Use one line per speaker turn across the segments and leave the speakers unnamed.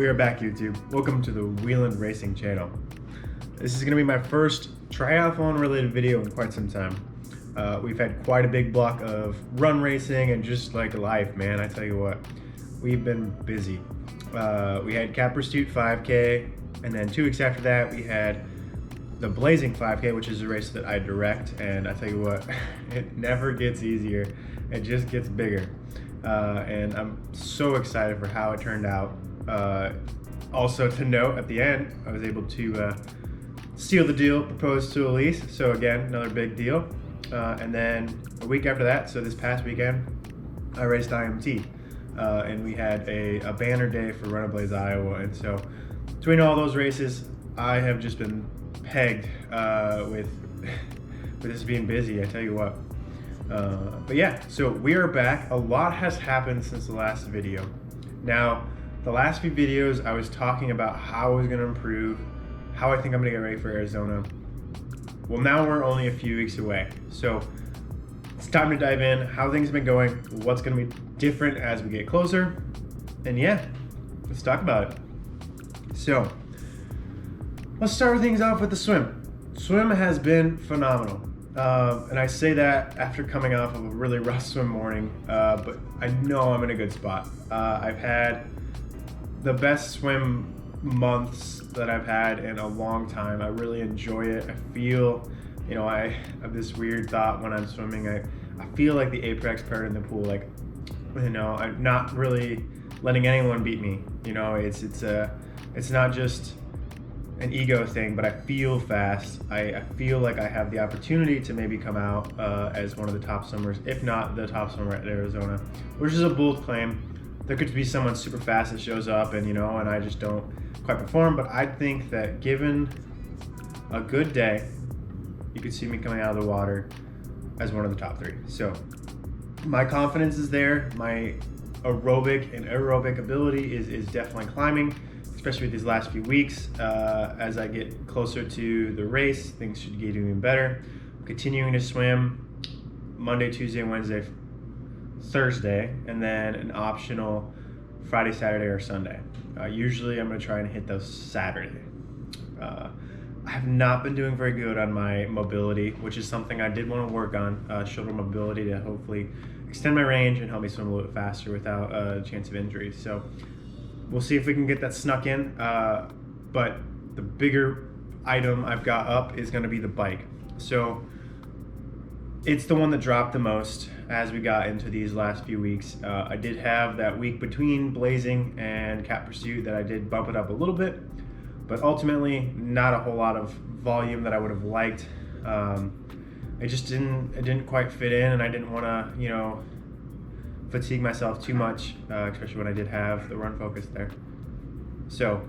We are back, YouTube. Welcome to the Wheelin' Racing channel. This is going to be my first triathlon related video in quite some time. We've had quite a big block of run racing and just like life, man. I tell you what, we've been busy. We had Cap Pursuit 5K, and then 2 weeks after that we had the Blazing 5K, which is a race that I direct, and I tell you what, it never gets easier. It just gets bigger. And I'm so excited for how it turned out. Also to note, at the end, I was able to seal the deal, propose to Elise. So again, another big deal. And then a week after that, so this past weekend, I raced IMT. And we had a banner day for Run A Blaze Iowa. And so between all those races, I have just been pegged with this being busy, I tell you what. But yeah, so we are back. A lot has happened since the last video. Now, the last few videos, I was talking about how I was going to improve, how I think I'm going to get ready for Arizona. Well, now we're only a few weeks away. So it's time to dive in, how things have been going, what's going to be different as we get closer. And yeah, let's talk about it. So let's start things off with the swim. Swim has been phenomenal. And I say that after coming off of a really rough swim morning, but I know I'm in a good spot. I've had the best swim months that I've had in a long time. I really enjoy it. I feel, you know, I have this weird thought when I'm swimming. I feel like the apex predator in the pool. Like, you know, I'm not really letting anyone beat me. You know, it's not just an ego thing, but I feel fast. I feel like I have the opportunity to maybe come out as one of the top swimmers, if not the top swimmer at Arizona, which is a bold claim. There could be someone super fast that shows up and, you know, and I just don't quite perform, but I think that given a good day, you could see me coming out of the water as one of the top 3. So my confidence is there. My aerobic and aerobic ability is definitely climbing, especially with these last few weeks. As I get closer to the race, things should get even better. I'm continuing to swim Monday, Tuesday, Wednesday, Thursday, and then an optional Friday, Saturday, or Sunday. Usually I'm going to try and hit those Saturday. I have not been doing very good on my mobility, which is something I did want to work on, shoulder mobility, to hopefully extend my range and help me swim a little bit faster without a chance of injury. So we'll see if we can get that snuck in. But the bigger item I've got up is going to be the bike. So it's the one that dropped the most as we got into these last few weeks. I did have that week between Blazing and Cap Pursuit that I did bump it up a little bit, but ultimately not a whole lot of volume that I would have liked. It just didn't quite fit in, and I didn't want to, you know, fatigue myself too much, especially when I did have the run focus there. So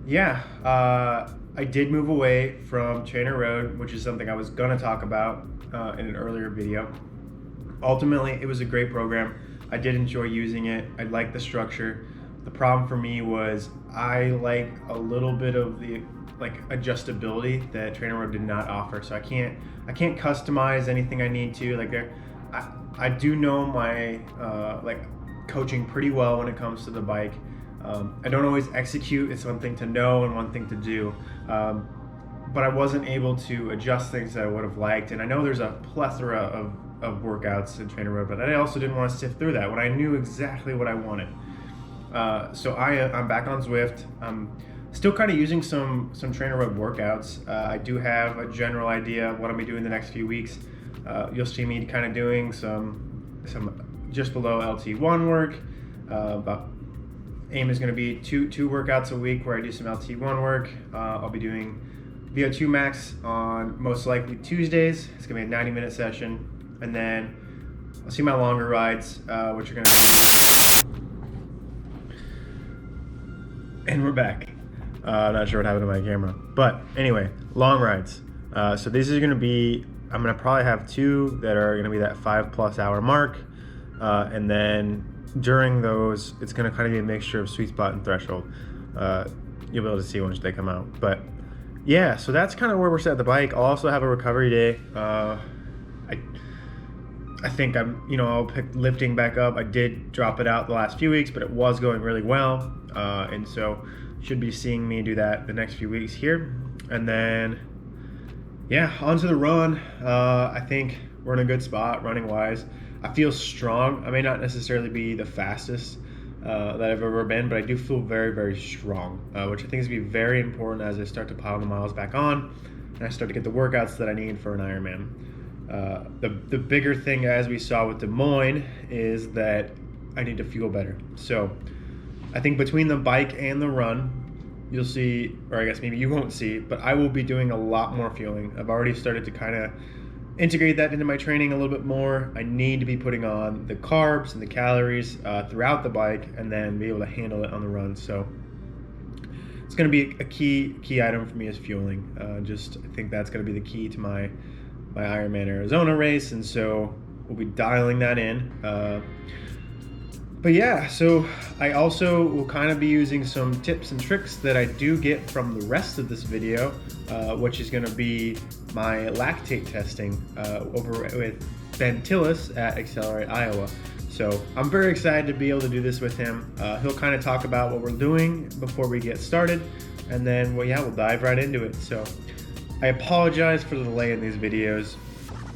yeah, I did move away from Trainer Road, which is something I was gonna talk about in an earlier video. Ultimately, it was a great program. I did enjoy using it. I liked the structure. The problem for me was I like a little bit of the adjustability that Trainer Road did not offer. So I can't customize anything I need to. I do know my coaching pretty well when it comes to the bike. I don't always execute. It's one thing to know and one thing to do. But I wasn't able to adjust things that I would have liked. And I know there's a plethora of workouts in Trainer Road, but I also didn't want to sift through that when I knew exactly what I wanted. So I'm back on Zwift. I'm still kind of using some Trainer Road workouts. I do have a general idea of what I'm going to be doing the next few weeks. You'll see me kind of doing some just below LT1 work. Aim is going to be two workouts a week where I do some LT1 work. I'll be doing VO2 max on most likely Tuesdays. It's going to be a 90-minute session. And then I'll see my longer rides, which are going to... And we're back. Not sure what happened to my camera. But anyway, long rides. So this is going to be... I'm going to probably have 2 that are going to be that 5+ hour mark. And then during those, it's going to kind of be a mixture of sweet spot and threshold. You'll be able to see once they come out. But yeah, so that's kind of where we're set at the bike. I'll also have a recovery day. I think I'll pick lifting back up. I did drop it out the last few weeks, but it was going really well. And so should be seeing me do that the next few weeks here. And then, yeah, onto the run. I think we're in a good spot running wise. I feel strong. I may not necessarily be the fastest that I've ever been, but I do feel very, very strong, which I think is going to be very important as I start to pile the miles back on and I start to get the workouts that I need for an Ironman. The bigger thing, as we saw with Des Moines, is that I need to fuel better. So I think between the bike and the run, you'll see, or I guess maybe you won't see, but I will be doing a lot more fueling. I've already started to kind of integrate that into my training a little bit more. I need to be putting on the carbs and the calories throughout the bike and then be able to handle it on the run. So it's going to be a key item for me is fueling. I think that's going to be the key to my Ironman Arizona race, and so we'll be dialing that in. But yeah, so I also will kind of be using some tips and tricks that I do get from the rest of this video, which is going to be my lactate testing over with Ben Tillis at XLR8 Iowa. So I'm very excited to be able to do this with him. He'll kind of talk about what we're doing before we get started, and then we'll dive right into it. So I apologize for the delay in these videos,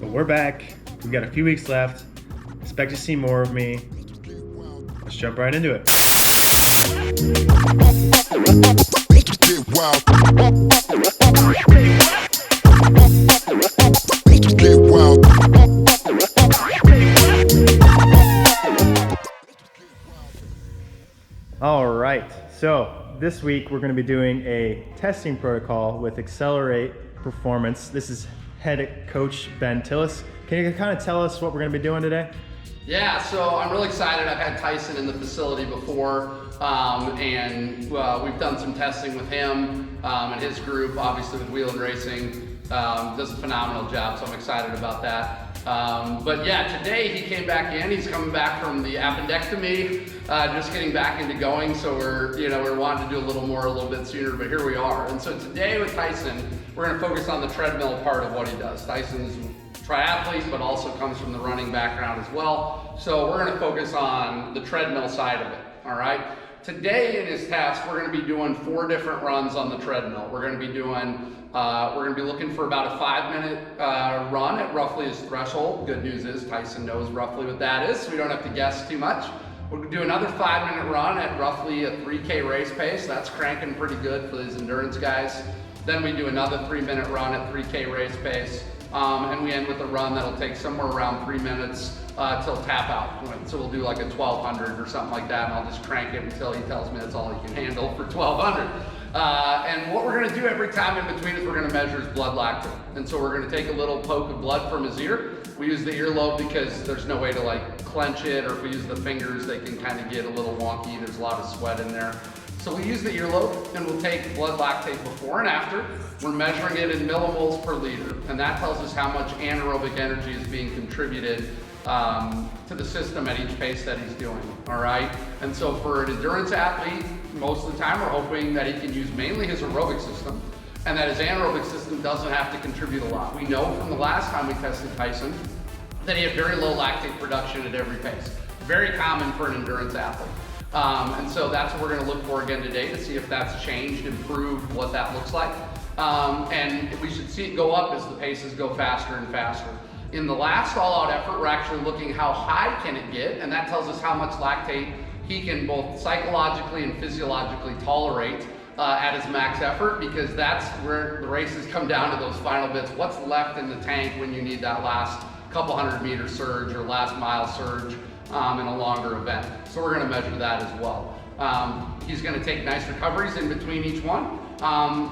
but we're back. We've got a few weeks left. Expect to see more of me. Let's jump right into it. All right, so this week we're going to be doing a testing protocol with XLR8 Performance. This is head coach Ben Tillis. Can you kind of tell us what we're going to be doing today?
Yeah, so I'm really excited. I've had Tyson in the facility before, and we've done some testing with him and his group, obviously with Wheel and Racing. Does a phenomenal job, so I'm excited about that. But yeah, today he came back in. He's coming back from the appendectomy, just getting back into going. So we're wanting to do a little bit sooner, but here we are. And so today with Tyson, we're going to focus on the treadmill part of what he does. Tyson's triathlete, but also comes from the running background as well. So we're going to focus on the treadmill side of it. All right. Today in his test, we're going to be doing 4 different runs on the treadmill. We're going to be doing. We're going to be looking for about a 5-minute run at roughly his threshold. Good news is Tyson knows roughly what that is, so we don't have to guess too much. We're going to do another 5-minute run at roughly a 3K race pace. That's cranking pretty good for these endurance guys. Then we do another 3-minute run at 3K race pace. And we end with a run that'll take somewhere around 3 minutes till tap out point. So we'll do like a 1200 or something like that, and I'll just crank it until he tells me that's all he can handle for 1200. And what we're going to do every time in between is we're going to measure his blood lactate. And so we're going to take a little poke of blood from his ear. We use the earlobe because there's no way to like clench it, or if we use the fingers, they can kind of get a little wonky. There's a lot of sweat in there. So we use the earlobe, and we'll take blood lactate before and after. We're measuring it in millimoles per liter, and that tells us how much anaerobic energy is being contributed to the system at each pace that he's doing, all right? And so for an endurance athlete, most of the time we're hoping that he can use mainly his aerobic system, and that his anaerobic system doesn't have to contribute a lot. We know from the last time we tested Tyson that he had very low lactate production at every pace. Very common for an endurance athlete. And so that's what we're going to look for again today to see if that's changed, improved, what that looks like. And we should see it go up as the paces go faster and faster. In the last all-out effort, we're actually looking how high can it get, and that tells us how much lactate he can both psychologically and physiologically tolerate at his max effort, because that's where the races come down to those final bits. What's left in the tank when you need that last couple 100-meter surge or last mile surge in a longer event. So we're going to measure that as well. He's going to take nice recoveries in between each one.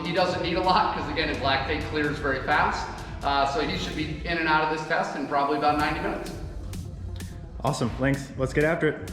He doesn't need a lot because, again, his lactate clears very fast. So he should be in and out of this test in probably about 90 minutes.
Awesome, thanks. Let's get after it.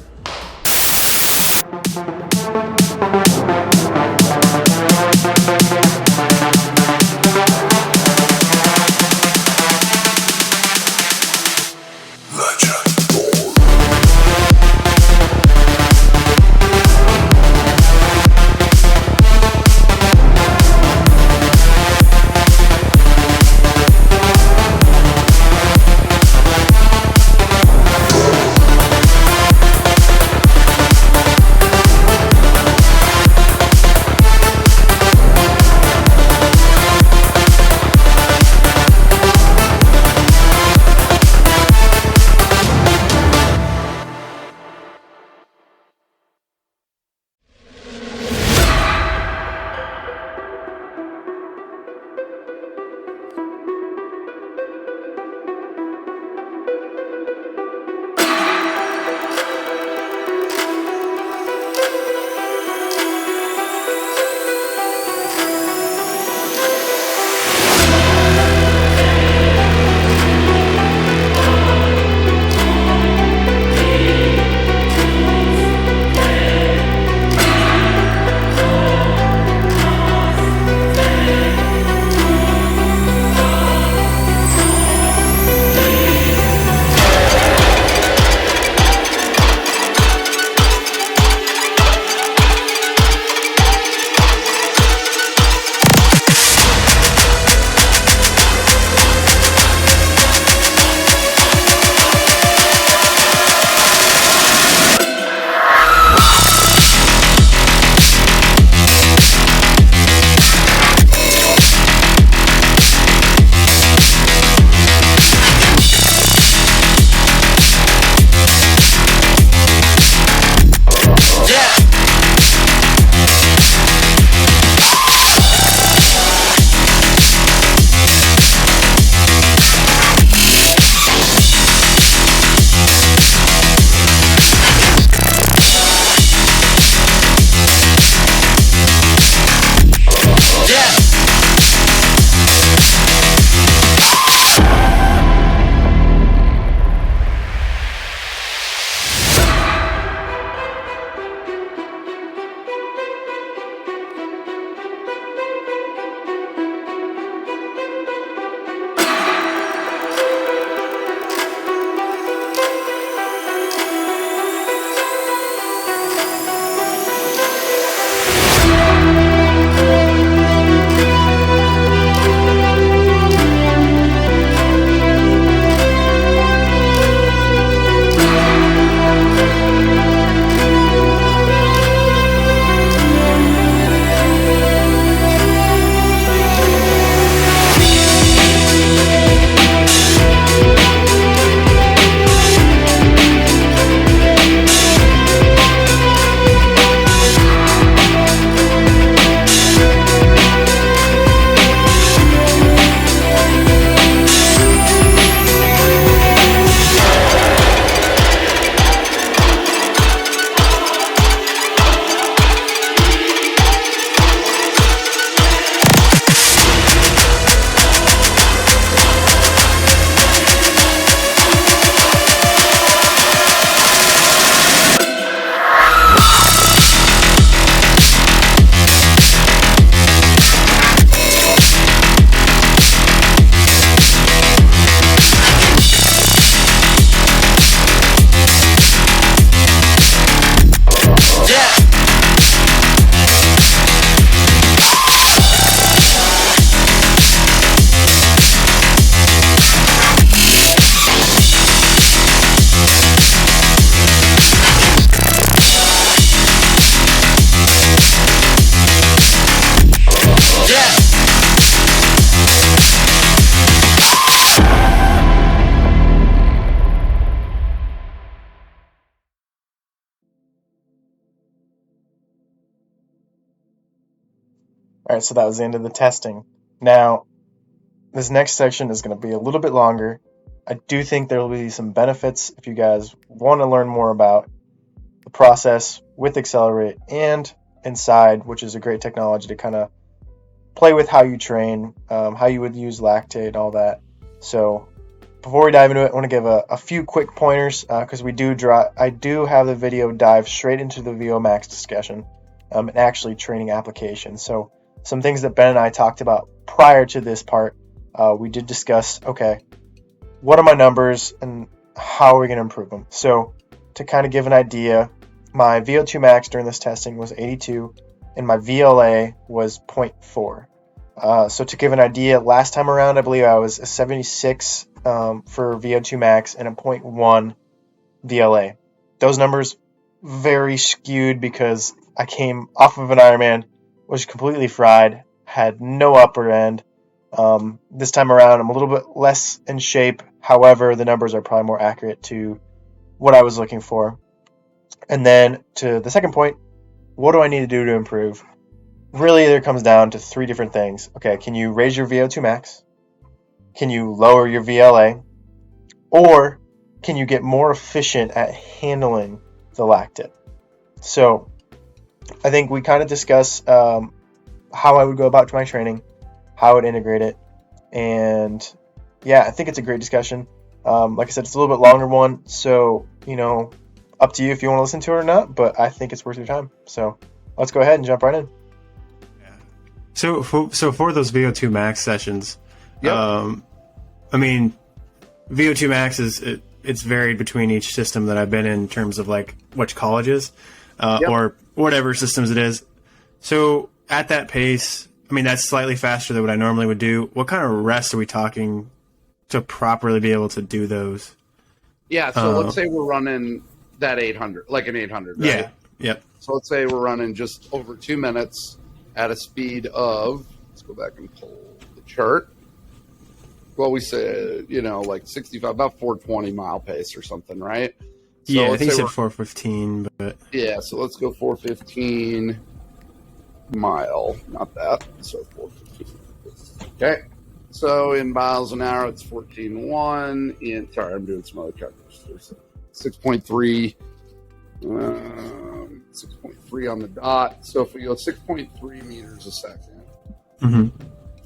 All right, so that was the end of the testing. Now, this next section is going to be a little bit longer. I do think there will be some benefits if you guys want to learn more about the process with XLR8 and Inside, which is a great technology to kind of play with how you train, how you would use lactate, all that. So before we dive into it, I want to give a few quick pointers because I do have the video dive straight into the VO Max discussion and actually training application. So some things that Ben and I talked about prior to this part, we did discuss, okay, what are my numbers and how are we going to improve them? So to kind of give an idea, my VO2 max during this testing was 82 and my VLA was 0.4. So to give an idea, last time around, I believe I was a 76 for VO2 max and a 0.1 VLA. Those numbers very skewed because I came off of an Ironman, was completely fried, had no upper end. This time around, I'm a little bit less in shape. However, the numbers are probably more accurate to what I was looking for. And then to the second point, what do I need to do to improve? Really, it comes down to three different things. Okay, can you raise your VO2 max? Can you lower your VLA? Or can you get more efficient at handling the lactate? So I think we kind of discuss how I would go about my training, how I would integrate it. And yeah, I think it's a great discussion. Like I said, it's a little bit longer one. So, up to you if you want to listen to it or not, but I think it's worth your time. So let's go ahead and jump right in.
So for those VO2 max sessions,
Yep.
I mean, VO2 max it's varied between each system that I've been in terms of like which colleges or whatever systems it is. So at that pace, I mean, that's slightly faster than what I normally would do. What kind of rest are we talking to properly be able to do those?
Yeah, so let's say we're running that 800, like an 800, right?
Yeah, yep.
So let's say we're running just over 2 minutes at a speed of, let's go back and pull the chart. Well, we said, like 65, about 420 mile pace or something, right? So
yeah, I think you said 415, but...
Yeah, so let's go 415 mile, not that, so 415. Okay, so in miles an hour, it's 14.1. Sorry, I'm doing some other calculations. 6.3. 6.3 on the dot. So if we go 6.3 meters a second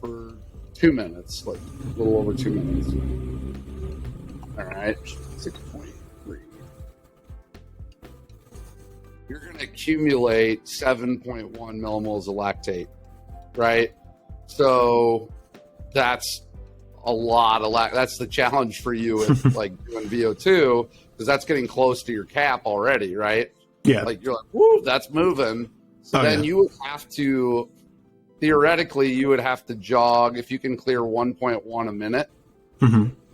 for 2 minutes, like a little over 2 minutes. All right, 6.3. You're going to accumulate 7.1 millimoles of lactate, right? So that's a lot of That's the challenge for you with like doing VO2, because that's getting close to your cap already, right?
Yeah.
Like you're like, whoo, that's moving. So then you would have to, theoretically, you would have to jog. If you can clear 1.1 a minute,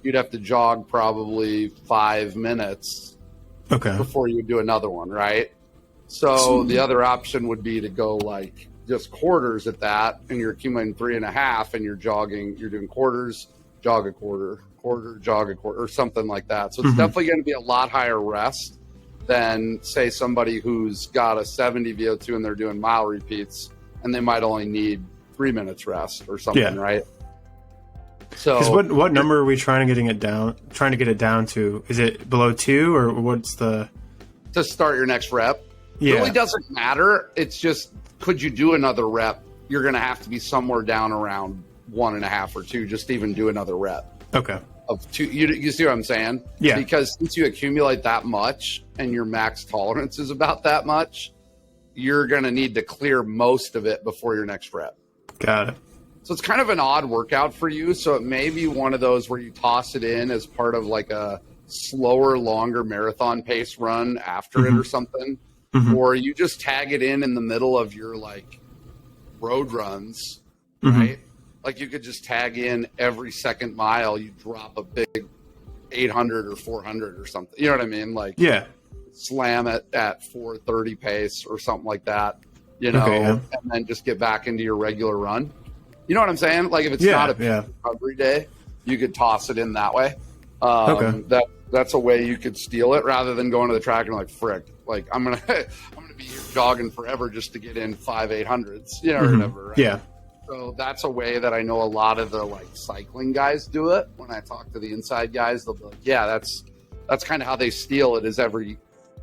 you'd have to jog probably 5 minutes before you do another one, right? So the other option would be to go like just quarters at that, and you're accumulating 3.5, and you're doing quarters, jog a quarter, jog a quarter, or something like that. So it's definitely going to be a lot higher rest than, say, somebody who's got a 70 VO2 and they're doing mile repeats, and they might only need 3 minutes rest or something, right? So
what number are we trying to get it down to? Is it below 2, or what's the...
To start your next rep?
Yeah.
It really doesn't matter. It's just, could you do another rep? You're going to have to be somewhere down around 1.5 or 2 just to even do another rep.
Okay.
Of 2, you see what I'm saying?
Yeah.
Because since you accumulate that much and your max tolerance is about that much, you're going to need to clear most of it before your next rep.
Got it.
So it's kind of an odd workout for you. So it may be one of those where you toss it in as part of like a slower, longer marathon pace run after it or something. Or you just tag it in the middle of your like road runs, right? Like you could just tag in every second mile, you drop a big 800 or 400 or something. You know what I mean? Like, slam it at 430 pace or something like that, and then just get back into your regular run. You know what I'm saying? Like if it's not a recovery day, you could toss it in that way. That's a way you could steal it rather than going to the track and like, frick, like I'm gonna be here jogging forever just to get in 5 800s, or whatever. Right? So that's a way that I know a lot of the like cycling guys do it. When I talk to the inside guys, they'll be like, yeah, that's kind of how they steal it, is every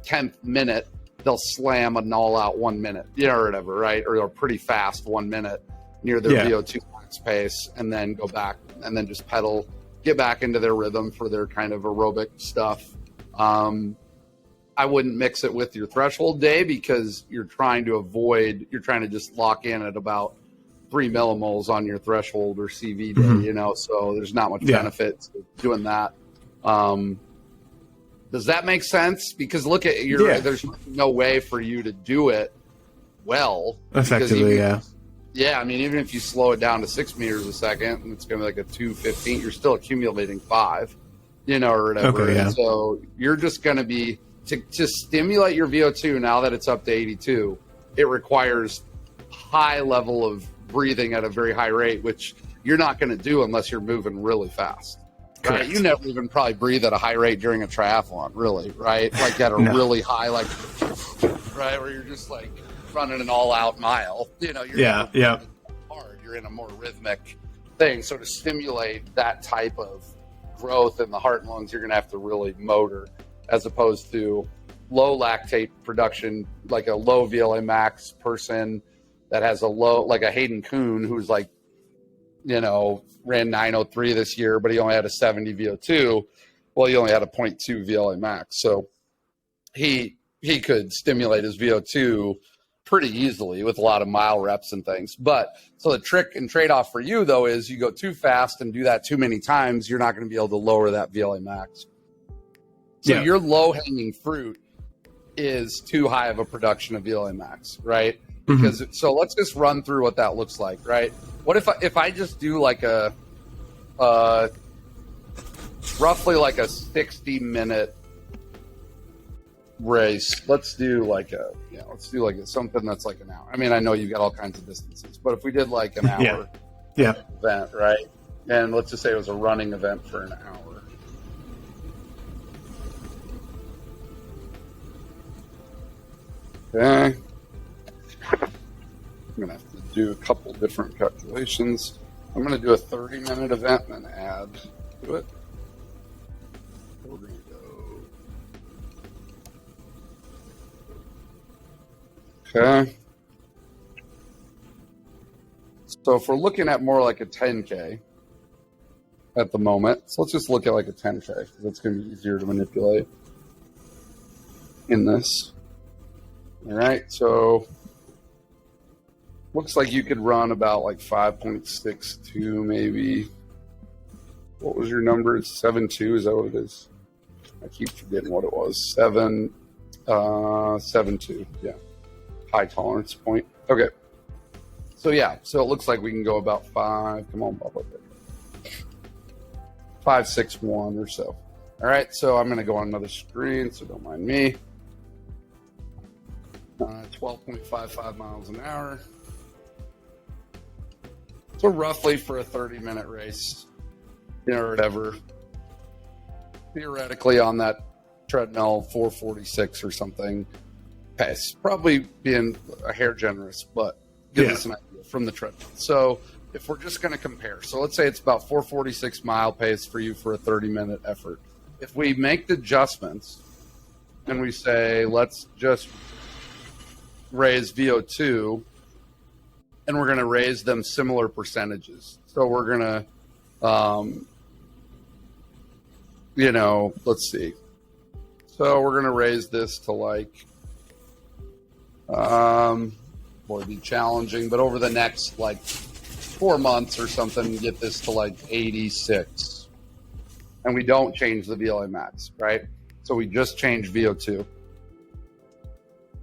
10th minute they'll slam a null out 1 minute, or whatever, right? Or they're pretty fast 1 minute near their VO2 max pace, and then go back and then just pedal, get back into their rhythm for their kind of aerobic stuff. I wouldn't mix it with your threshold day, because you're trying to just lock in at about 3 millimoles on your threshold or CV day, so there's not much benefit to doing that. Does that make sense? Because look at there's no way for you to do it well.
Effectively,
Yeah, I mean, even if you slow it down to 6 meters a second, and it's going to be like a 2:15, you're still accumulating 5, or whatever.
Okay, yeah.
And so you're just going to be, to stimulate your VO2 now that it's up to 82, it requires high level of breathing at a very high rate, which you're not going to do unless you're moving really fast. Right? You never even probably breathe at a high rate during a triathlon, really, right? Like at a really high, like, right, where you're just like running an all-out mile. You're hard. You're in a more rhythmic thing. So to stimulate that type of growth in the heart and lungs, you're going to have to really motor, as opposed to low lactate production, like a low VLA max person that has a low, like a Hayden Kuhn, who's like, ran 903 this year, but he only had a 70 VO2. Well, he only had a 0.2 VLA max. So he could stimulate his VO2 pretty easily with a lot of mile reps and things. But so the trick and trade-off for you, though, is you go too fast and do that too many times, you're not going to be able to lower that VLA max. So your low-hanging fruit is too high of a production of VLA max, right? Because so let's just run through what that looks like, right? What if I just do like a roughly like a 60-minute race? Let's do like something that's like an hour. I mean, I know you've got all kinds of distances, but if we did like an hour event, right? And let's just say it was a running event for an hour. Okay. I'm going to have to do a couple different calculations. I'm going to do a 30-minute event and then add to it. We're going to go. Okay. So if we're looking at more like a 10K at the moment, so let's just look at like a 10K, because that's going to be easier to manipulate in this. All right, so looks like you could run about like 5.62 maybe. What was your number? It's 7.2, is that what it is? I keep forgetting what it was. 7.2, yeah. High tolerance point. Okay. So so it looks like we can go about 5, come on, Bubba. 5.61 or so. All right, so I'm gonna go on another screen, so don't mind me. 12.55 miles an hour. So roughly for a 30-minute race, or whatever, theoretically on that treadmill, 446 or something pace. Probably being a hair generous, but give us an idea from the treadmill. So if we're just going to compare, so let's say it's about 446 mile pace for you for a 30-minute effort. If we make the adjustments and we say, let's just raise VO2, and we're going to raise them similar percentages. So we're going to, let's see. So we're going to raise this to like, it'd be challenging, but over the next like 4 months or something, get this to like 86. And we don't change the VLA max, right? So we just change VO2.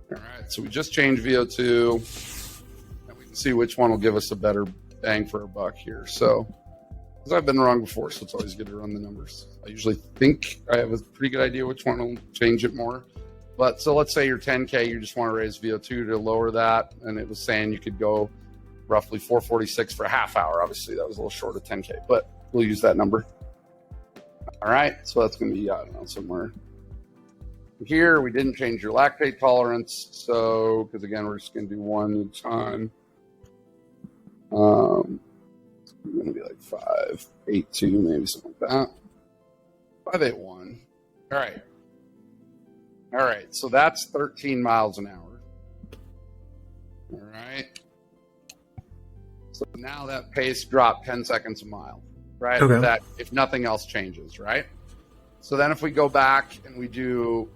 All right, so we just changed VO2, and we can see which one will give us a better bang for our buck here. So, because I've been wrong before, so it's always good to run the numbers. I usually think I have a pretty good idea which one will change it more. But so let's say your 10K, you just want to raise VO2 to lower that, and it was saying you could go roughly 446 for a half hour. Obviously, that was a little short of 10K, but we'll use that number. All right, so that's going to be, I don't know, somewhere here. We didn't change your lactate tolerance, so because again we're just going to do one at a time. It's going to be like 5.82, maybe something like that. 5.81. All right. So that's 13 miles an hour. All right. So now that pace dropped 10 seconds a mile, right?
Okay.
That if nothing else changes, right? So then if we go back and we do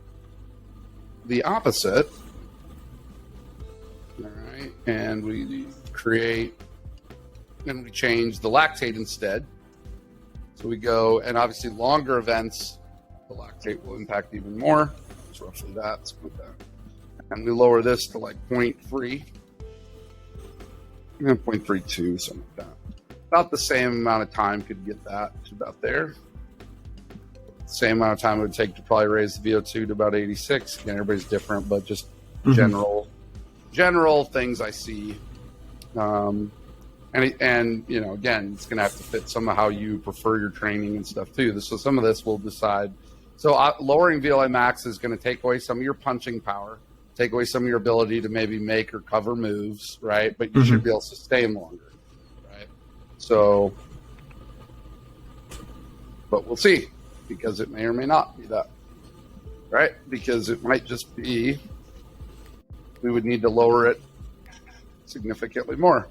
the opposite, all right, and we create and we change the lactate instead. So we go, and obviously longer events, the lactate will impact even more. It's roughly that. Let's put that. And we lower this to like 0.3. 0.32, something like that. About the same amount of time could get that to about there. Same amount of time it would take to probably raise the VO2 to about 86. Again, everybody's different, but just general things I see. And you know, again, it's going to have to fit some of how you prefer your training and stuff too. So some of this will decide. So lowering VLA max is going to take away some of your punching power, take away some of your ability to maybe make or cover moves, right? But you should be able to sustain longer, right? So, but we'll see, because it may or may not be that, right? Because it might just be we would need to lower it significantly more.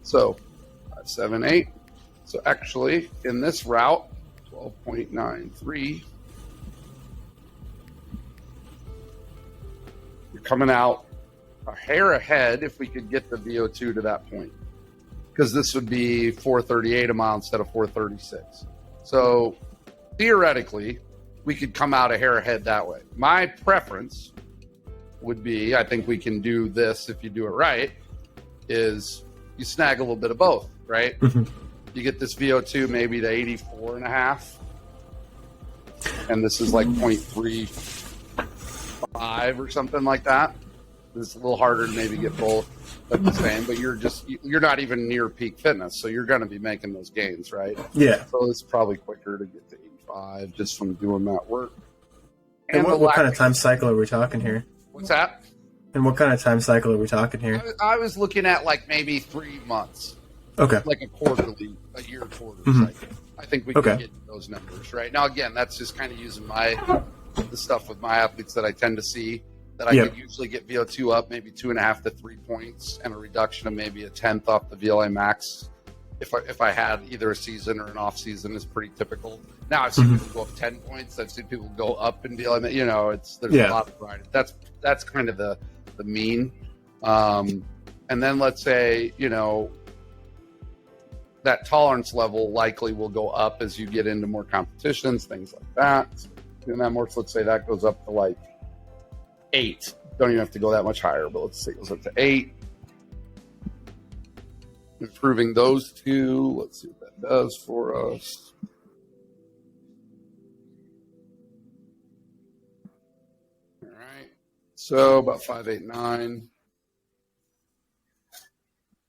So 5.78. So actually, in this route, 12.93. You're coming out a hair ahead if we could get the VO2 to that point, because this would be 438 a mile instead of 436. So theoretically, we could come out a hair ahead that way. My preference would be, I think we can do this if you do it right, is you snag a little bit of both, right? You get this VO2 maybe to 84 and a half, and this is like 0.35 or something like that. It's a little harder to maybe get both at the same, but you're not even near peak fitness, so you're going to be making those gains, right?
Yeah.
So it's probably quicker to get to 85 just from doing that work.
And what kind of time cycle are we talking here?
What's that?
And what kind of time cycle are we talking here?
I was looking at like maybe 3 months.
Okay.
Like a year quarterly cycle. I think we can get those numbers, right? Now, again, that's just kind of using the stuff with my athletes that I tend to see, that I could usually get VO2 up maybe 2.5 to 3 points and a reduction of maybe 1/10 off the VLA max. If I had either a season or an off season is pretty typical. Now I've seen people go up 10 points. I've seen people go up in VLA. You know, there's a lot of variety. That's kind of the mean. And then let's say, you know, that tolerance level likely will go up as you get into more competitions, things like that. And then more, so let's say that goes up to like 8. Don't even have to go that much higher, but let's say it goes up to 8. Improving those two. Let's see what that does for us. All right. So about 5.89.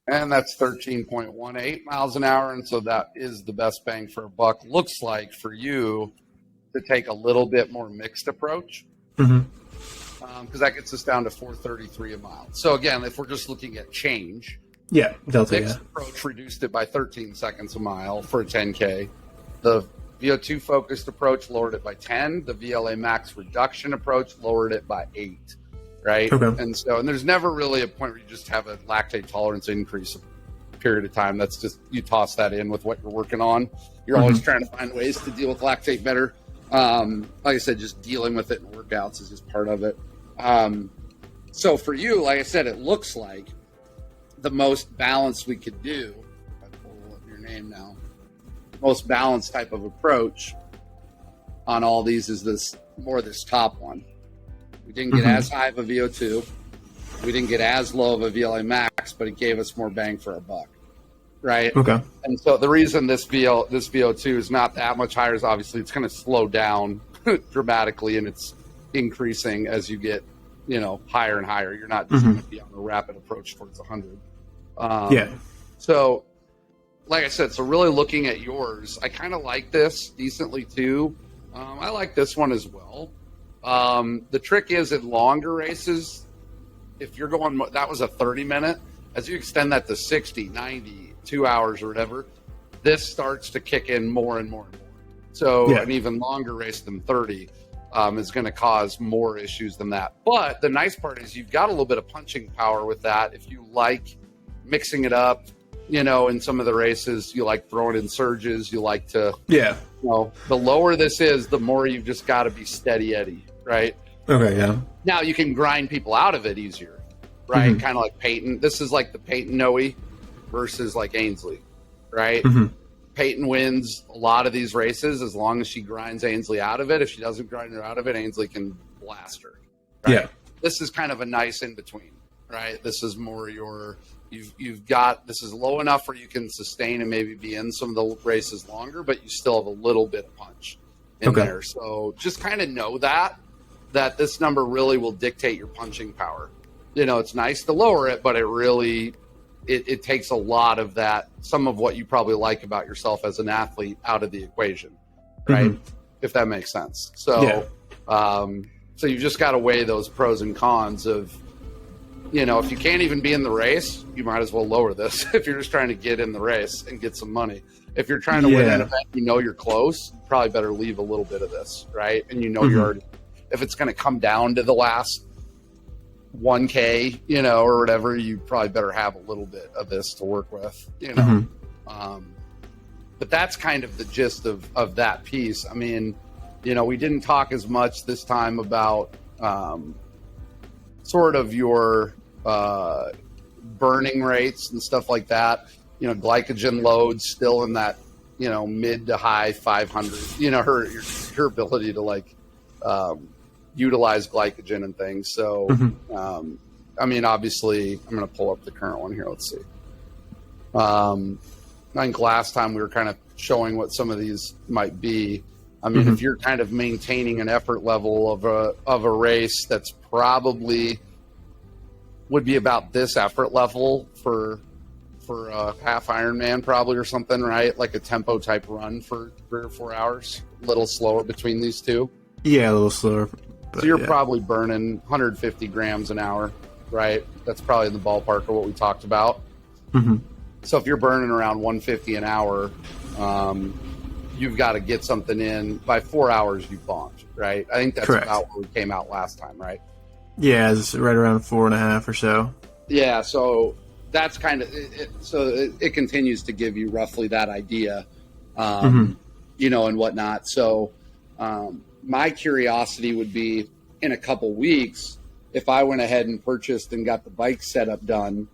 And that's 13.18 miles an hour. And so that is the best bang for a buck, looks like, for you to take a little bit more mixed approach. Because that gets us down to 433 a mile. So again, if we're just looking at change,
Delta,
mixed approach reduced it by 13 seconds a mile for a 10K. The VO2 focused approach lowered it by 10. The VLA max reduction approach lowered it by 8. Right.
Okay.
And there's never really a point where you just have a lactate tolerance increase a period of time. That's just, you toss that in with what you're working on. You're always trying to find ways to deal with lactate better. Like I said, just dealing with it in workouts is just part of it. So for you, like I said, it looks like the most balanced we could do, if I pull up your name now, most balanced type of approach on all these is this top one. We didn't get as high of a VO2. We didn't get as low of a VLA max, but it gave us more bang for our buck, right?
Okay.
And so the reason this VO2 is not that much higher is obviously it's going to slow down dramatically, and it's increasing as you get, you know, higher and higher. You're not just going to be on a rapid approach towards 100. So, like I said, so really looking at yours, I kind of like this decently too. I like this one as well. The trick is in longer races, if you're going, that was a 30 minute, as you extend that to 60, 90, 2 hours or whatever, this starts to kick in more and more and more. So an even longer race than 30 is going to cause more issues than that. But the nice part is you've got a little bit of punching power with that. If you like mixing it up, in some of the races, you like throwing in surges, you like to, the lower this is, the more you've just got to be steady Eddie, right?
Okay, yeah.
Now you can grind people out of it easier, right? Kind of like Peyton. This is like the Peyton Noe versus like Ainsley, right? Peyton wins a lot of these races as long as she grinds Ainsley out of it. If she doesn't grind her out of it, Ainsley can blast her. Right? Yeah. This is kind of a nice in between, right? This is more you've got, this is low enough where you can sustain and maybe be in some of the races longer, but you still have a little bit of punch in there. So just kind of know that this number really will dictate your punching power. It's nice to lower it, but it really, it takes a lot of that, some of what you probably like about yourself as an athlete out of the equation, right? If that makes sense. So, so you've just got to weigh those pros and cons of, if you can't even be in the race, you might as well lower this if you're just trying to get in the race and get some money. If you're trying to win an event, you're close, you probably better leave a little bit of this, right? And you're already, if it's going to come down to the last 1K, or whatever, you probably better have a little bit of this to work with, but that's kind of the gist of that piece. I mean, we didn't talk as much this time about sort of your burning rates and stuff like that. Glycogen loads still in that, mid to high 500, her ability to utilize glycogen and things. So, I mean, obviously I'm going to pull up the current one here. Let's see. I think last time we were kind of showing what some of these might be. I mean, if you're kind of maintaining an effort level of a race that's probably would be about this effort level for a half Ironman probably or something, right? Like a tempo type run for 3 or 4 hours, a little slower between these two. Yeah,
a little slower.
So you're probably burning 150 grams an hour, right? That's probably in the ballpark of what we talked about. So if you're burning around 150 an hour, you've got to get something in by 4 hours. You've bombed, right? I think that's about where we came out last time, right?
Yeah, it's right around 4.5 or so.
Yeah, so that's kind of it. So it continues to give you roughly that idea, and whatnot. So my curiosity would be in a couple weeks if I went ahead and purchased and got the bike setup done,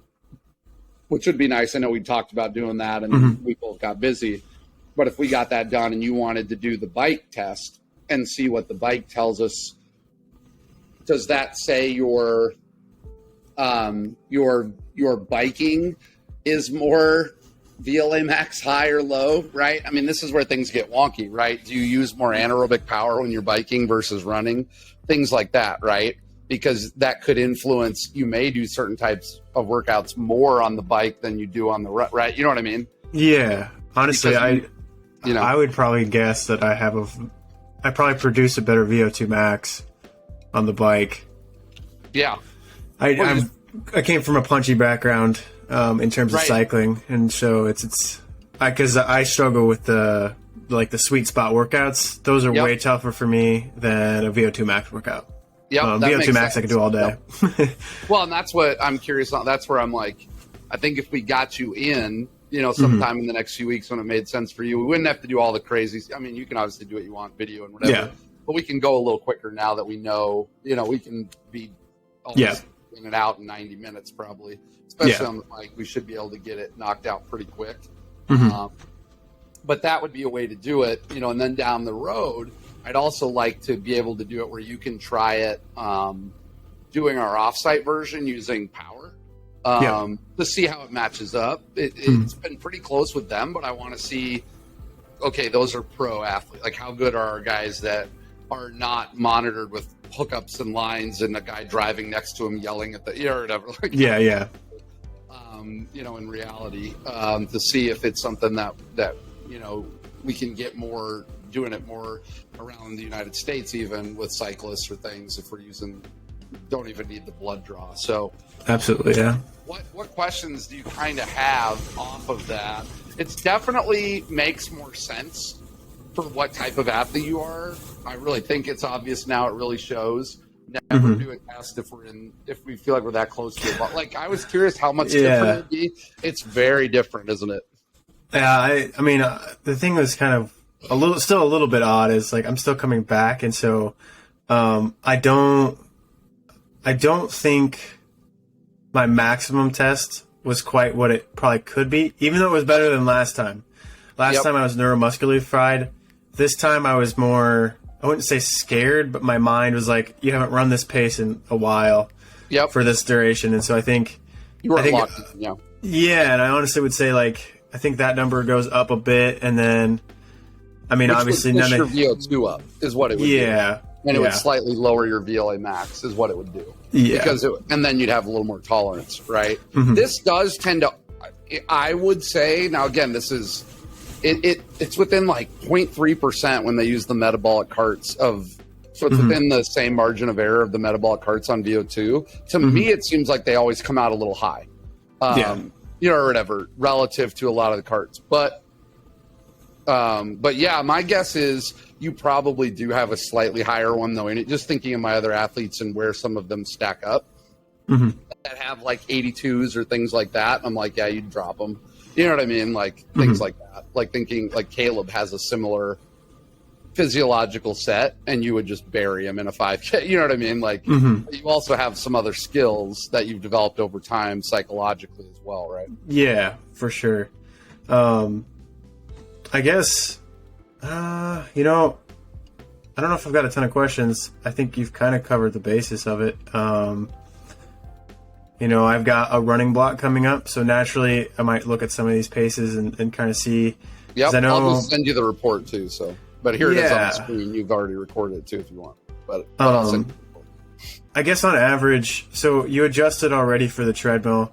which would be nice. I know we talked about doing that and we both got busy. But if we got that done and you wanted to do the bike test and see what the bike tells us, does that say your biking is more VLA max high or low, right? I mean, this is where things get wonky, right? Do you use more anaerobic power when you're biking versus running? Things like that, right? Because that could influence, you may do certain types of workouts more on the bike than you do on the run, right? You know what I mean?
Yeah. Honestly, I would probably guess that I probably produce a better VO2 max on the bike.
Yeah.
I came from a punchy background in terms of cycling, and so it's because I struggle with the sweet spot workouts. Those are way tougher for me than a VO2 max workout. VO2 max I could do all day.
Well, and that's what I'm curious on. That's where I'm like, I think if we got you in, sometime in the next few weeks when it made sense for you, we wouldn't have to do all the crazy. I mean, you can obviously do what you want, video and whatever, but we can go a little quicker now that we know, we can be almost in and out in 90 minutes probably, especially on the bike. We should be able to get it knocked out pretty quick. But that would be a way to do it, and then down the road, I'd also like to be able to do it where you can try it doing our offsite version using power to see how it matches up. It's been pretty close with them, but I want to see, okay, those are pro athletes. Like, how good are our guys that are not monitored with hookups and lines and a guy driving next to him yelling at the or whatever. Like, in reality, to see if it's something that we can get more, doing it more around the United States, even with cyclists or things, if we're using don't even need the blood draw. So
Absolutely, yeah.
what questions do you kind of have off of that? It's definitely makes more sense for what type of athlete you are. I really think it's obvious now. It really shows. Never do a test if we feel like we're that close to it. But like, I was curious how much different it would be. It's very different, isn't it?
Yeah, I mean, the thing was kind of still a little bit odd is like I'm still coming back, and so I don't think my maximum test was quite what it probably could be, even though it was better than last time. Last time I was neuromuscularly fried. This time I was more, I wouldn't say scared, but my mind was like, you haven't run this pace in a while for this duration. And so I think
you were locked in,
yeah, and I honestly would say like I think that number goes up a bit, and then I mean, obviously
would push your VO2 up is what it would do. And it would slightly lower your VLA max is what it would do. Yeah. And then you'd have a little more tolerance, right? This does tend to, I would say, now again, this is, it's within like 0.3% when they use the metabolic carts of, so it's within the same margin of error of the metabolic carts on VO2. To me, it seems like they always come out a little high, or whatever, relative to a lot of the carts. But yeah, my guess is you probably do have a slightly higher one, though. And just thinking of my other athletes and where some of them stack up that have like 82s or things like that, I'm like, yeah, you'd drop them. You know what I mean? Like things like that. Like thinking like Caleb has a similar physiological set, and you would just bury him in a 5K. You know what I mean? Like you also have some other skills that you've developed over time psychologically as well, right?
Yeah, for sure. I guess, I don't know if I've got a ton of questions. I think you've kind of covered the basis of it. I've got a running block coming up, so naturally I might look at some of these paces and kind of see.
Yep, I'll just send you the report too. So, but here it is on the screen. You've already recorded it too if you want. But I'll send you the report.
I guess on average, so you adjusted already for the treadmill.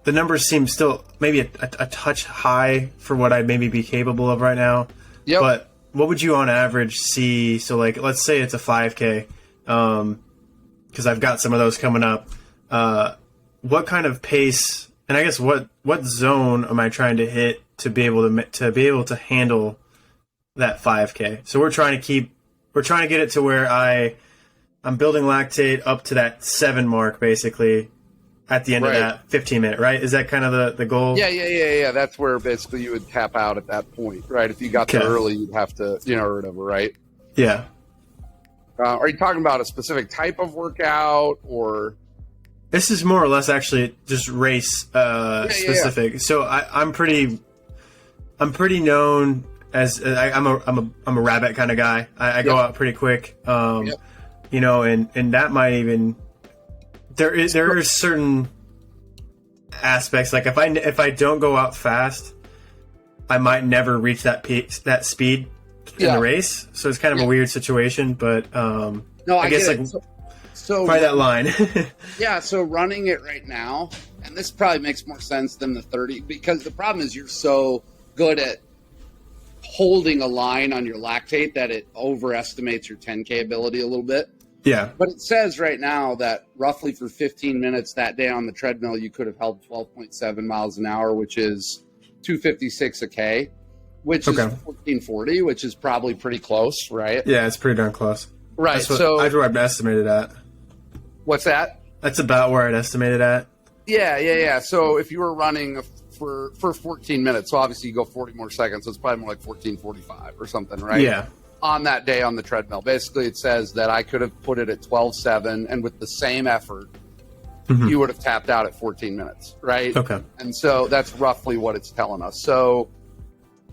The numbers seem still maybe a touch high for what I'd maybe be capable of right now. Yep. But what would you on average see? So like, let's say it's a 5K, because I've got some of those coming up. What kind of pace, and I guess what zone am I trying to hit to be able to handle that 5K? So we're trying to get it to where I'm building lactate up to that 7 mark basically. At the end of that 15-minute, right? Is that kind of the goal?
Yeah. That's where basically you would tap out at that point, right? If you got there early, you'd have to, or whatever, right?
Yeah.
Are you talking about a specific type of workout, or?
This is more or less actually just race specific. So I'm pretty known as I'm a rabbit kind of guy. I go out pretty quick, and that might even. There are certain aspects, like if I don't go out fast, I might never reach that speed in the race. So it's kind of a weird situation, but I guess like so probably that line.
So running it right now, and this probably makes more sense than the 30, because the problem is you're so good at holding a line on your lactate that it overestimates your 10K ability a little bit.
Yeah.
But it says right now that roughly for 15 minutes that day on the treadmill, you could have held 12.7 miles an hour, which is 256 a K, which is 1440, which is probably pretty close, right?
Yeah, it's pretty darn close.
Right.
That's where I'd estimated at.
What's that?
That's about where I'd estimated at.
Yeah. So if you were running for 14 minutes, so obviously you go 40 more seconds, so it's probably more like 14:45 or something, right?
Yeah.
On that day on the treadmill. Basically, it says that I could have put it at 12:07, and with the same effort, you would have tapped out at 14 minutes, right?
Okay.
And so that's roughly what it's telling us. So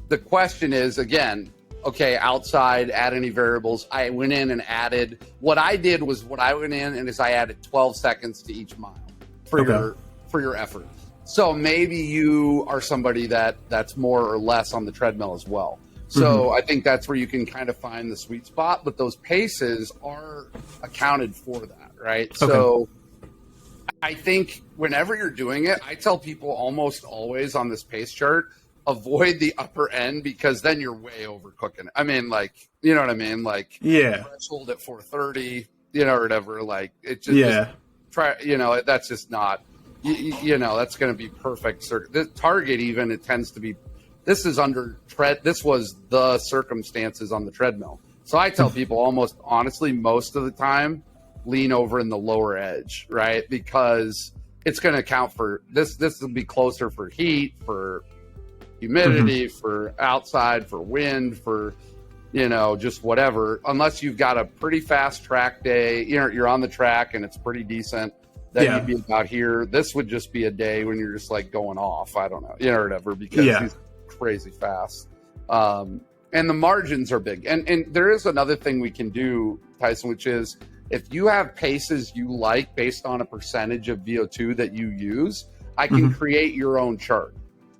the question is, again, okay, outside, add any variables. I went in and added, what I did was I added 12 seconds to each mile for your effort. So maybe you are somebody that's more or less on the treadmill as well. So I think that's where you can kind of find the sweet spot, but those paces are accounted for that, right? Okay. So I think whenever you're doing it, I tell people almost always on this pace chart, avoid the upper end, because then you're way overcooking it. I mean, like, you know what I mean? Like, threshold at 430, you know, or whatever. Like it just,
Yeah.
try, you know, that's just not, you know, that's going to be perfect. The Target, even, it tends to be, this is under this was the circumstances on the treadmill. So I tell people almost honestly, most of the time, lean over in the lower edge, right? Because it's going to account for this. This will be closer for heat, for humidity, for outside, for wind, for, you know, just whatever. Unless you've got a pretty fast track day, you know, you're on the track and it's pretty decent, then you'd be about here. This would just be a day when you're just like going off. I don't know, you know, whatever, because he's crazy fast. And the margins are big. And there is another thing we can do, Tyson, which is if you have paces you like based on a percentage of VO2 that you use, I can create your own chart.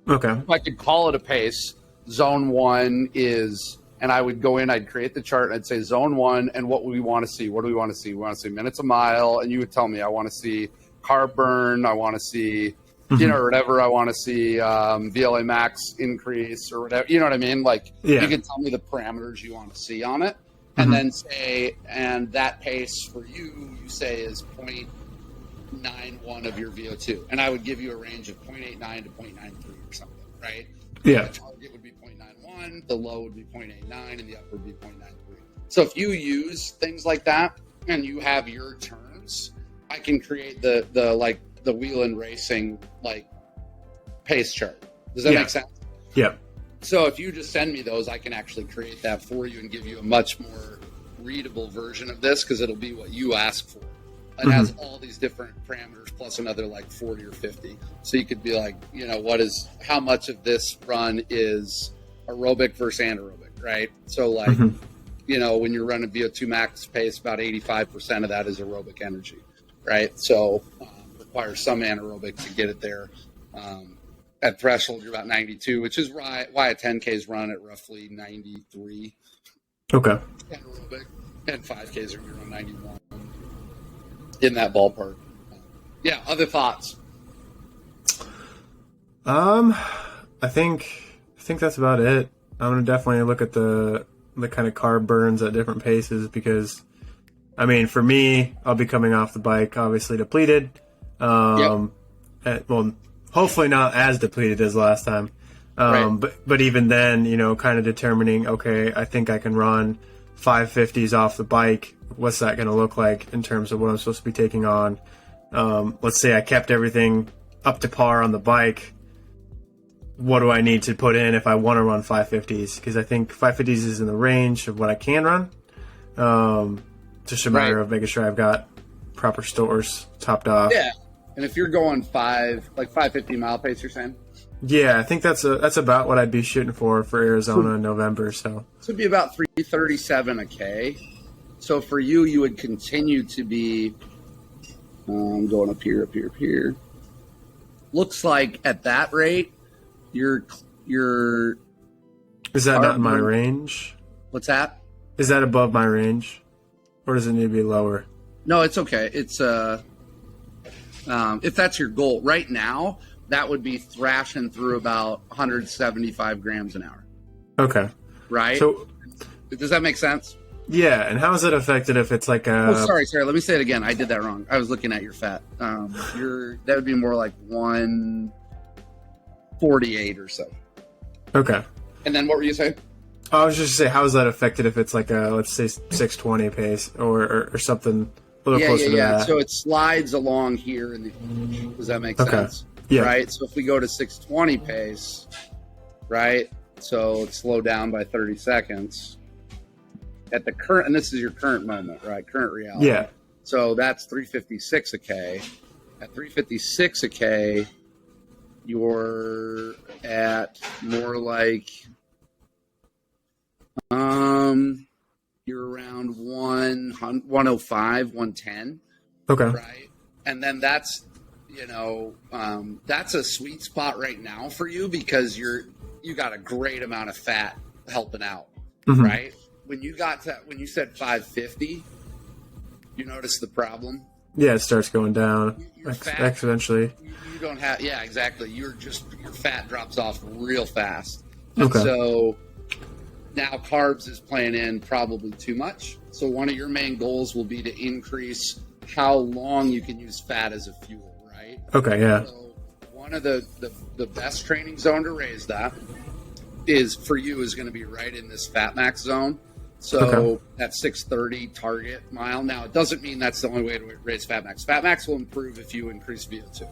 Okay.
I could call it a pace. Zone 1 is, and I would go in, I'd create the chart, and I'd say zone 1, and what we want to see. What do we want to see? We want to see minutes a mile, and you would tell me, I want to see carb burn, I want to see, you know, or whatever, I want to see VLA max increase or whatever, you know what I mean? Like, you can tell me the parameters you want to see on it, and then say, and that pace for you, you say is 0.91 of your VO2. And I would give you a range of 0.89 to 0.93 or something, right?
Yeah.
The target would be 0.91, the low would be 0.89, and the upper would be 0.93. So if you use things like that and you have your terms, I can create the Whelen Racing like pace chart. Does that make sense?
Yeah.
So if you just send me those, I can actually create that for you and give you a much more readable version of this, because it'll be what you ask for. It has all these different parameters plus another like 40 or 50. So you could be like, you know, how much of this run is aerobic versus anaerobic, right? So like, you know, when you're running VO2 max pace, about 85% of that is aerobic energy, right? So requires some anaerobic to get it there. At threshold, you're about 92, which is why a 10Ks run at roughly 93.
Okay.
Anaerobic, and 5Ks are around 91. In that ballpark. Yeah, other thoughts?
I think that's about it. I'm gonna definitely look at the kind of carb burns at different paces, because I mean, for me, I'll be coming off the bike obviously depleted. Well, hopefully not as depleted as last time. But even then, you know, kind of determining, okay, I think I can run 550s off the bike. What's that going to look like in terms of what I'm supposed to be taking on? Let's say I kept everything up to par on the bike. What do I need to put in if I want to run 550s? Because I think 550s is in the range of what I can run. Just a matter of making sure I've got proper stores topped off.
Yeah. And if you're going 550 mile pace, you're saying?
Yeah, I think that's about what I'd be shooting for Arizona in November. So
it'd be about 337 a K. So for you, you would continue to be going up here. Looks like at that rate, you're.
Is that not in my range?
What's that?
Is that above my range, or does it need to be lower?
No, it's okay. It's if that's your goal right now, that would be thrashing through about 175 grams an hour.
Okay.
Right.
So,
does that make sense?
Yeah, and how is it affected if it's like a...
Oh, sorry. Let me say it again. I did that wrong. I was looking at your fat. That would be more like 148 or so.
Okay.
And then what were you saying?
I was just saying, how is that affected if it's like a, let's say, 620 pace or something a little closer to that?
So it slides along here. Does that make sense?
Yeah.
Right? So if we go to 620 pace, right? So it's slow down by 30 seconds. At the current, and this is your current moment, right? Current reality.
Yeah.
So that's 356 a K. At 356 a K, you're at more like, you're around 105, 110.
Okay.
Right. And then that's, that's a sweet spot right now for you, because you got a great amount of fat helping out. Right. When you said 550, you notice the problem? Yeah,
it starts going down exponentially.
You don't have, exactly. Your fat drops off real fast.
Okay.
So Now carbs is playing in probably too much. So one of your main goals will be to increase how long you can use fat as a fuel, right?
Okay, yeah.
So one of the best training zone to raise that is for you is going to be right in this fat max zone. So that 630 target mile. Now, it doesn't mean that's the only way to raise fat max. Fat max will improve if you increase VO2.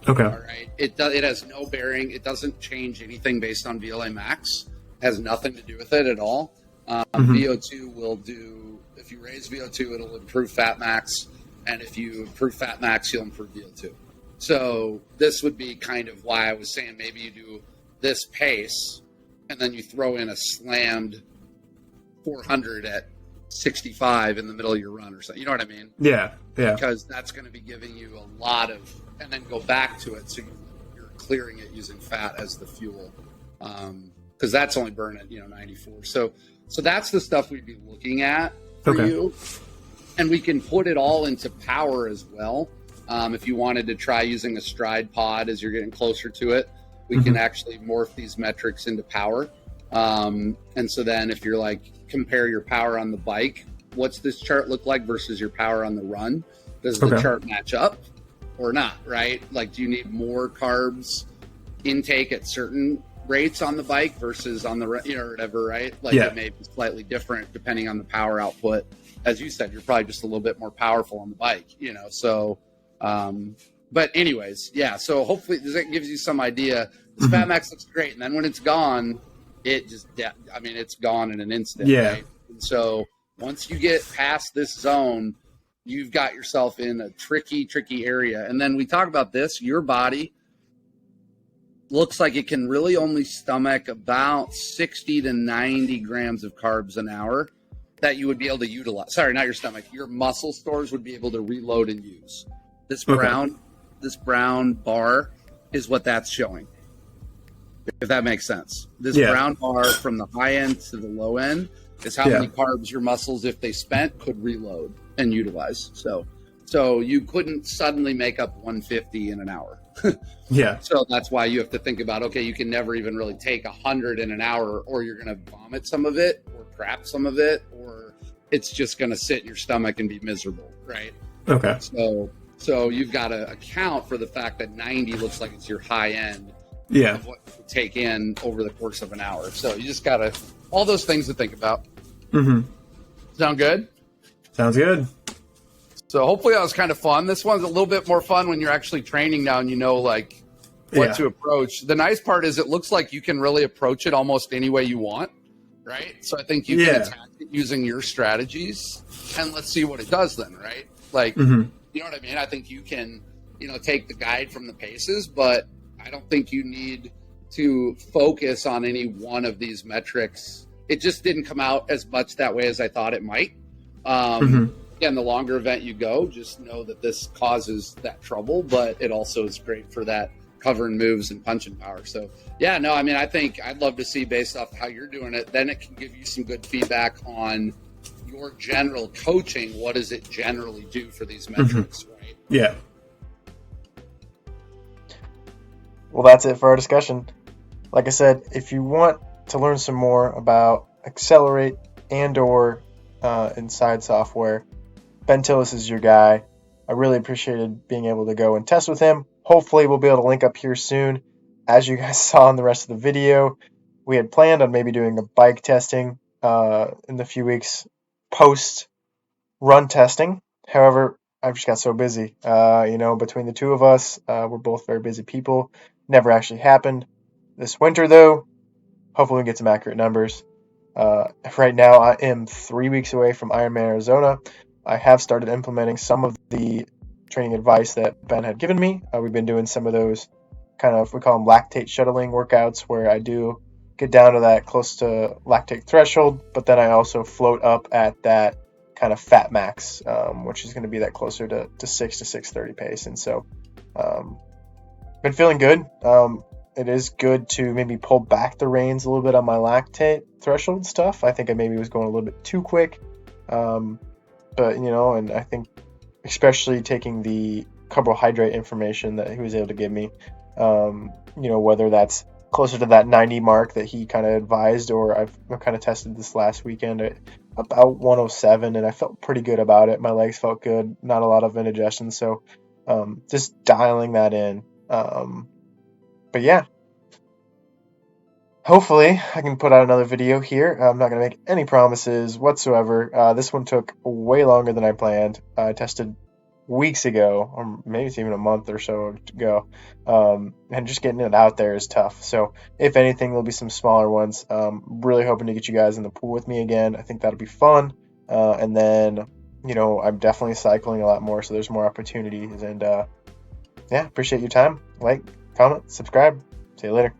Okay.
All right. It has no bearing. It doesn't change anything based on VLA max. It has nothing to do with it at all. VO2 will do, if you raise VO2, it'll improve fat max. And if you improve fat max, you'll improve VO2. So this would be kind of why I was saying maybe you do this pace and then you throw in a slammed 400 at 65 in the middle of your run or something. You know what I mean?
Yeah.
Because that's going to be giving you a lot of, and then go back to it so you're clearing it using fat as the fuel. Because that's only burning at 94. So that's the stuff we'd be looking at for you. And we can put it all into power as well. If you wanted to try using a stride pod as you're getting closer to it, we can actually morph these metrics into power. And so then if you're like, compare your power on the bike, what's this chart look like versus your power on the run? Does the chart match up or not, right? Like, do you need more carbs intake at certain rates on the bike versus on the, or whatever, right? Like it may be slightly different depending on the power output. As you said, you're probably just a little bit more powerful on the bike, so, but anyways, so hopefully that gives you some idea. This fat max looks great. And then when it's gone, it just, it's gone in an instant.
Yeah.
Right? And so once you get past this zone, you've got yourself in a tricky area. And then we talk about this, your body looks like it can really only stomach about 60 to 90 grams of carbs an hour that you would be able to utilize. Sorry, not your stomach. Your muscle stores would be able to reload and use. This brown bar is what that's showing, if that makes sense. This brown bar from the high end to the low end is how many carbs your muscles, if they spent, could reload and utilize. So you couldn't suddenly make up 150 in an hour. So that's why you have to think about, okay, you can never even really take 100 in an hour, or you're going to vomit some of it or crap some of it, or it's just going to sit in your stomach and be miserable, right?
Okay.
So you've got to account for the fact that 90 looks like it's your high end of what you take in over the course of an hour. So you just got to, all those things to think about. Sound good?
Sounds good.
So hopefully that was kind of fun. This one's a little bit more fun when you're actually training now and you know like what to approach. The nice part is it looks like you can really approach it almost any way you want, right? So I think you can attack it using your strategies, and let's see what it does then, right? Like, you know what I mean? I think you can, take the guide from the paces, but I don't think you need to focus on any one of these metrics. It just didn't come out as much that way as I thought it might. Again, the longer event you go, just know that this causes that trouble, but it also is great for that covering moves and punching power. So I think I'd love to see, based off how you're doing it, then it can give you some good feedback on your general coaching. What does it generally do for these metrics, right?
Yeah.
Well, that's it for our discussion. Like I said, if you want to learn some more about Accelerate and/or Inside software, Ben Tillis is your guy. I really appreciated being able to go and test with him. Hopefully we'll be able to link up here soon. As you guys saw in the rest of the video, we had planned on maybe doing a bike testing in the few weeks post run testing. However, I've just got so busy. Between the two of us, we're both very busy people. Never actually happened. This winter, though, hopefully we get some accurate numbers. Right now, I am 3 weeks away from Ironman Arizona. I have started implementing some of the training advice that Ben had given me. We've been doing some of those we call them lactate shuttling workouts, where I do get down to that close to lactate threshold, but then I also float up at that kind of fat max, which is going to be that closer to 6 to 6:30 pace. And so been feeling good. It is good to maybe pull back the reins a little bit on my lactate threshold stuff. I think I maybe was going a little bit too quick. But, and I think especially taking the carbohydrate information that he was able to give me, whether that's closer to that 90 mark that he kind of advised, or I've kind of tested this last weekend at about 107, and I felt pretty good about it. My legs felt good, not a lot of indigestion, so just dialing that in. But yeah, hopefully I can put out another video here. I'm not going to make any promises whatsoever. This one took way longer than I planned. I tested weeks ago, or maybe it's even a month or so ago, and just getting it out there is tough. So if anything, there'll be some smaller ones. Really hoping to get you guys in the pool with me again. I think that'll be fun. And then, I'm definitely cycling a lot more, so there's more opportunities. And yeah, appreciate your time. Like, comment, subscribe. See you later.